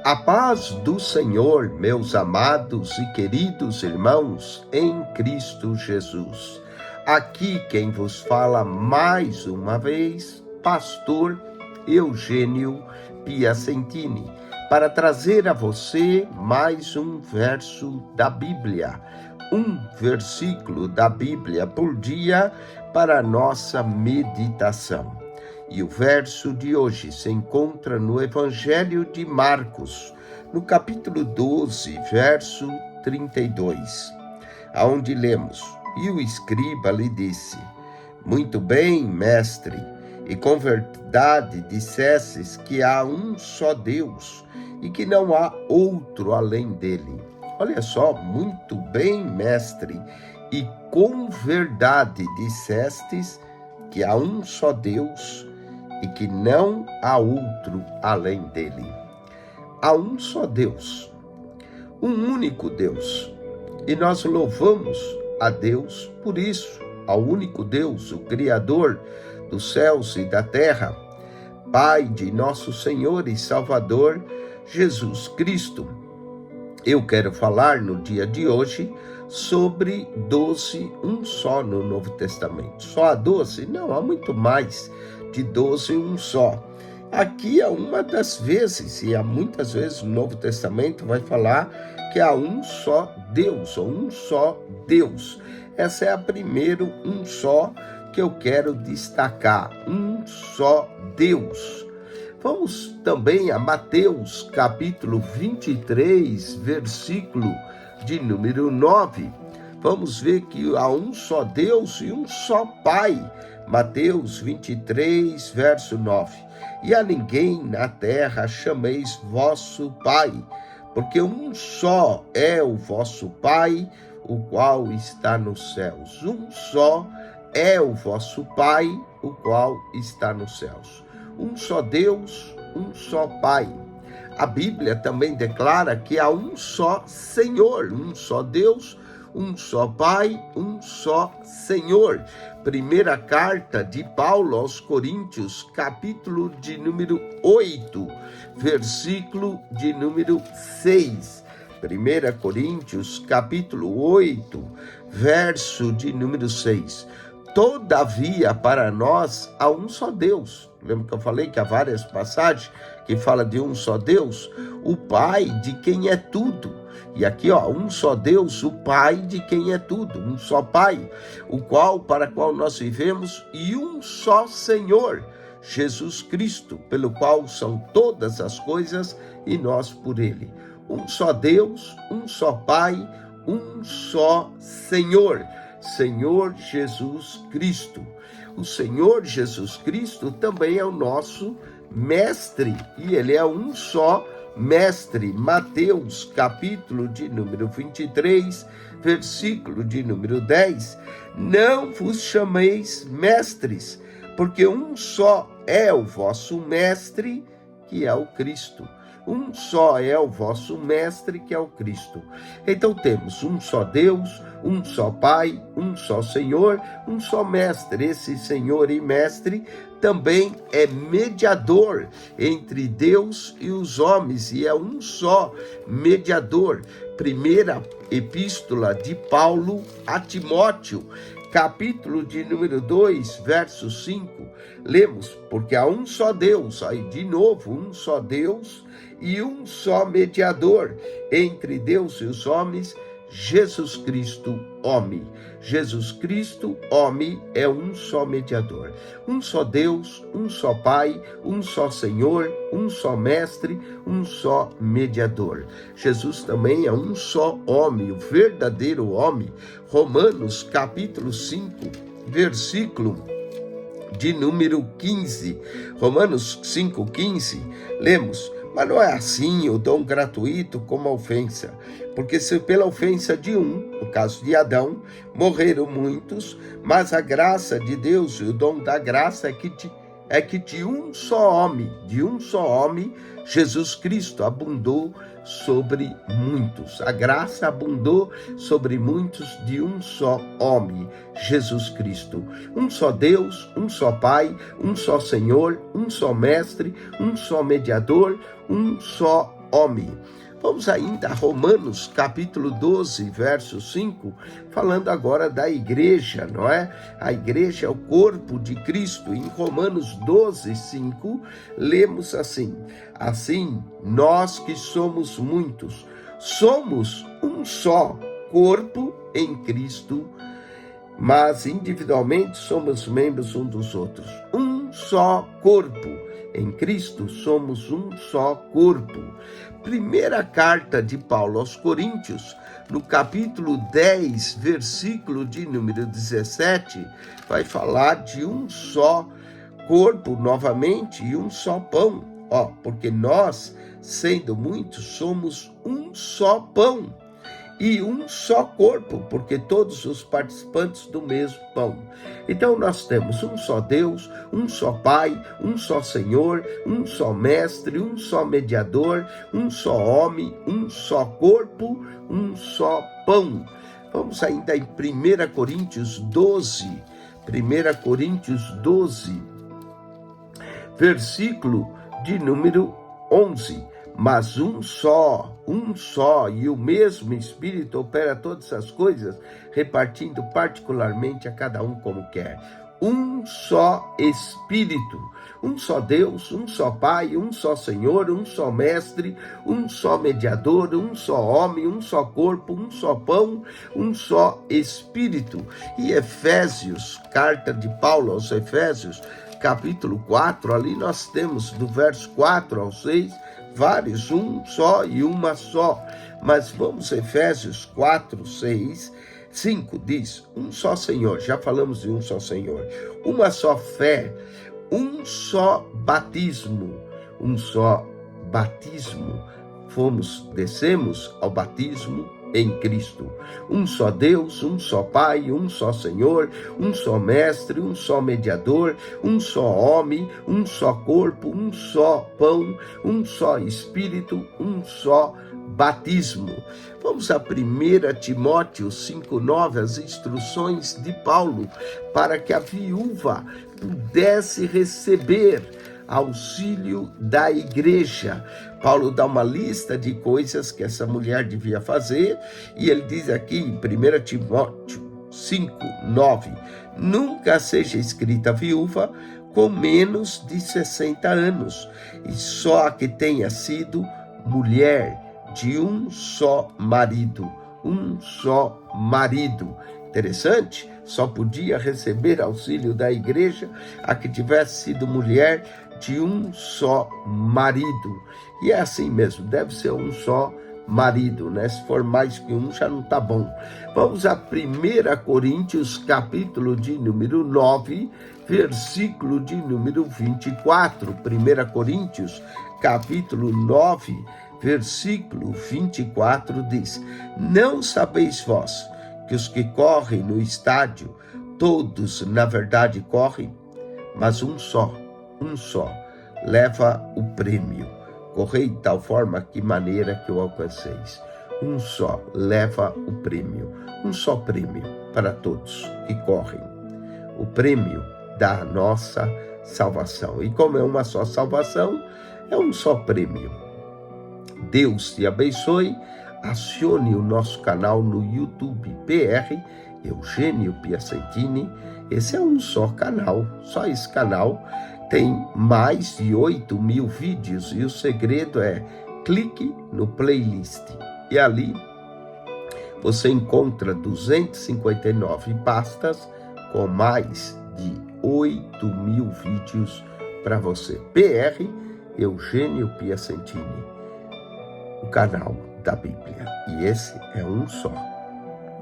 A paz do Senhor, meus amados e queridos irmãos, em Cristo Jesus. Aqui quem vos fala mais uma vez, pastor Eugênio Piacentini, para trazer a você mais um verso da Bíblia, um versículo da Bíblia por dia para a nossa meditação. E o verso de hoje se encontra no Evangelho de Marcos, no capítulo 12, verso 32, aonde lemos: E o escriba lhe disse: Muito bem, mestre, e com verdade dissestes que há um só Deus e que não há outro além dele. Olha só, muito bem, mestre, e com verdade dissestes que há um só Deus e que não há outro além dele. Há um só Deus, um único Deus, e nós louvamos a Deus por isso, ao único Deus, o Criador dos céus e da terra, Pai de nosso Senhor e Salvador, Jesus Cristo. Eu quero falar no dia de hoje sobre 12, um só no Novo Testamento. Só há 12? Não, há muito mais de 12, um só. Aqui é uma das vezes, e há muitas vezes no Novo Testamento vai falar que há um só Deus, ou um só Deus. Essa é a primeira um só que eu quero destacar, um só Deus. Vamos também a Mateus, capítulo 23, versículo de número 9. Vamos ver que há um só Deus e um só Pai. Mateus 23, verso 9. E a ninguém na terra chameis vosso Pai, porque um só é o vosso Pai, o qual está nos céus. Um só é o vosso Pai, o qual está nos céus. Um só Deus, um só Pai. A Bíblia também declara que há um só Senhor, um só Deus, um só Pai, um só Senhor. Primeira carta de Paulo aos Coríntios, capítulo de número 8, versículo de número 6. 1 Coríntios, capítulo 8, verso de número 6. Todavia, para nós, há um só Deus. Lembra que eu falei que há várias passagens que falam de um só Deus? O Pai de quem é tudo. E aqui, um só Deus, o Pai de quem é tudo. Um só Pai, para qual nós vivemos, e um só Senhor, Jesus Cristo, pelo qual são todas as coisas e nós por Ele. Um só Deus, um só Pai, um só Senhor. Senhor Jesus Cristo. O Senhor Jesus Cristo também é o nosso mestre, e ele é um só mestre. Mateus, capítulo de número 23, versículo de número 10. Não vos chameis mestres, porque um só é o vosso mestre, que é o Cristo. Um só é o vosso mestre, que é o Cristo. Então temos um só Deus, um só Pai, um só Senhor, um só mestre. Esse Senhor e mestre também é mediador entre Deus e os homens, e é um só mediador. Primeira epístola de Paulo a Timóteo, capítulo de número 2, verso 5, lemos: porque há um só Deus, aí de novo, um só Deus e um só mediador entre Deus e os homens, Jesus Cristo, homem. Jesus Cristo, homem, é um só mediador. Um só Deus, um só Pai, um só Senhor, um só mestre, um só mediador. Jesus também é um só homem, o verdadeiro homem. Romanos, capítulo 5, versículo de número 15. Romanos 5,15, lemos: Mas não é assim o dom gratuito como a ofensa, porque se pela ofensa de um, no caso de Adão, morreram muitos, mas a graça de Deus e o dom da graça é que de um só homem, Jesus Cristo, abundou sobre muitos. A graça abundou sobre muitos de um só homem, Jesus Cristo. Um só Deus, um só Pai, um só Senhor, um só Mestre, um só Mediador, um só homem. Vamos ainda a Romanos capítulo 12, verso 5, falando agora da igreja, não é? A igreja é o corpo de Cristo. Em Romanos 12, 5, lemos assim: assim, nós que somos muitos, somos um só corpo em Cristo, mas individualmente somos membros uns dos outros. Um só corpo. Em Cristo somos um só corpo. Primeira carta de Paulo aos Coríntios, no capítulo 10, versículo de número 17, vai falar de um só corpo novamente e um só pão. Porque nós, sendo muitos, somos um só pão e um só corpo, porque todos os participantes do mesmo pão. Então nós temos um só Deus, um só Pai, um só Senhor, um só Mestre, um só Mediador, um só homem, um só corpo, um só pão. Vamos ainda em 1 Coríntios 12, 1 Coríntios 12, versículo de número 11. Mas um só, e o mesmo Espírito opera todas as coisas, repartindo particularmente a cada um como quer. Um só Espírito, um só Deus, um só Pai, um só Senhor, um só Mestre, um só Mediador, um só homem, um só corpo, um só pão, um só Espírito. E Efésios, carta de Paulo aos Efésios, capítulo 4, ali nós temos do verso 4 ao 6, vários, um só e uma só. Mas vamos a Efésios 4, 6, 5, diz: um só Senhor, já falamos de um só Senhor, uma só fé, um só batismo, descemos ao batismo em Cristo. Um só Deus, um só Pai, um só Senhor, um só Mestre, um só Mediador, um só homem, um só corpo, um só pão, um só Espírito, um só batismo. Vamos a 1 Timóteo 5,9, as instruções de Paulo para que a viúva pudesse receber auxílio da igreja. Paulo dá uma lista de coisas que essa mulher devia fazer, e ele diz aqui em 1 Timóteo 5:9, nunca seja escrita viúva com menos de 60 anos, e só a que tenha sido mulher de um só marido. Interessante, só podia receber auxílio da igreja a que tivesse sido mulher de um só marido. E é assim mesmo, deve ser um só marido, né? Se for mais que um, já não tá bom. Vamos a 1 Coríntios, capítulo de número 9, versículo de número 24. 1 Coríntios, capítulo 9, versículo 24 diz: não sabeis vós que os que correm no estádio, todos na verdade correm, mas um só leva o prêmio. Correi de tal forma que maneira que o alcanceis. Um só leva o prêmio. Um só prêmio para todos que correm. O prêmio da nossa salvação. E como é uma só salvação, é um só prêmio. Deus te abençoe. Acione o nosso canal no YouTube, PR Eugênio Piacentini. Esse é um só canal, só esse canal tem mais de 8.000 vídeos, e o segredo é clique no playlist e ali você encontra 259 pastas com mais de 8.000 vídeos para você. PR Eugênio Piacentini, o canal da Bíblia, e esse é um só.